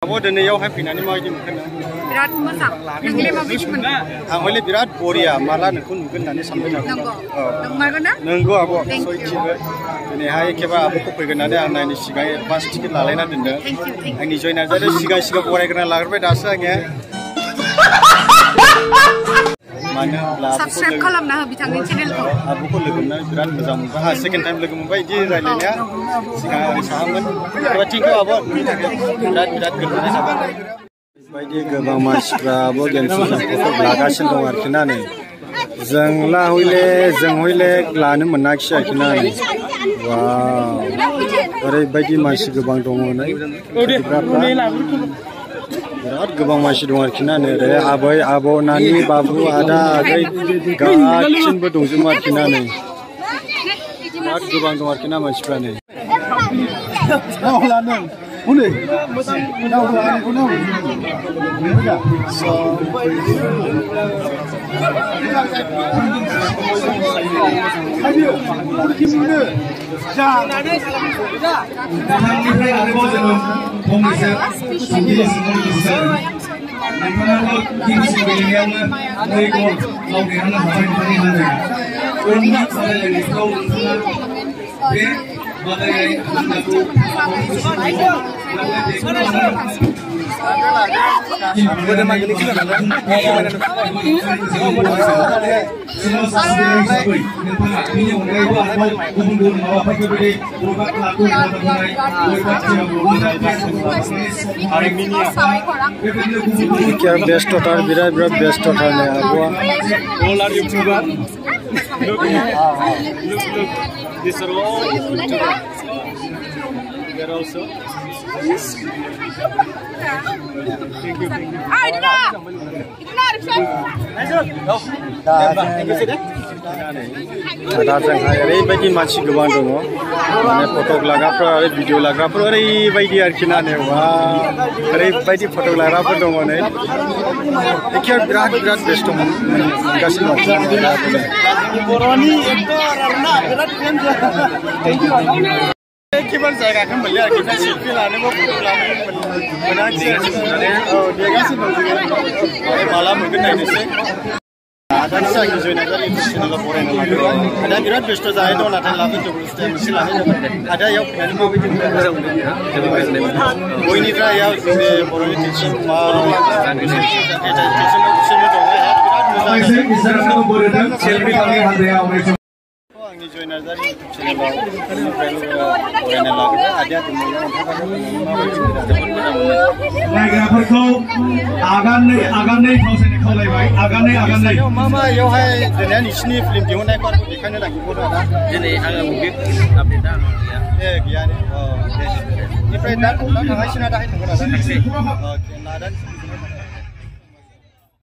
Kamu dan Neo happy nani mau jadi mungkin? Berat masak. Nengli mau biji pun. Angolnya berat boria, malah nekun mungkin nani sampai nak. Nenggo. Nenggo na? Nenggo aku. So cibe. Ini hai keba aku pergi nani ang nani sigai pas sedikit lalainai denda. Thank you. Ang join aja deh sigai borai kena lagar pe dasarnya. Mana Subscribe kalau nak bitangin channel ko. Aku kok lebih nak berat macam second time lagi mumbai je lainnya. Sigai sahaman. Kalau tinggal apa? Berat kerana sahabat. Baiknya gebang mas berapa gensi untuk belagasan dong kena nih. Zenglah huile lanu menak sih kena nih. Wow. Orang baiknya masih gebang dong nih. Berapa? Berat gebang masih dong kena nih. Ada abai, abo, nani, babu ada, gacin bedong semua kena nih. Berat gebang dong kena masih berani. Oh lanu. Boleh. So, best total berat best totalnya gua all are YouTuber look this are all YouTuber there also thank you ada hari bagi masih gawang dong, mana foto laga pro, video laga pro, hari bagi arkina nih, wah, hari bagi foto laga pro dong nih, ikhya berat best dong, kasih macam mana? Boroni itu karena berat kan, thank you. Kiban saya akan melihat kita selfie lah, nih mau foto laga, benar sih, oh dia kasih macam malam mungkin ini sih. Ada sih yang join aja itu channel foreign lagi. Ada berat best aja itu nanti lagi tuh mesti lagi. Ada yang punya mau bikin berapa? Oh ini kan ya ini foreign teaching mau selfie lagi. Ini join aja itu channel foreign lagi. Ada tuh Mama, yo hai dengan isni film diunai kau dikannya lagi bodoh ada. Jadi agak mungkin update dah ya. Gimana? Oh, ini pedan, nggak sih ada itu kan ada. Oke, ada.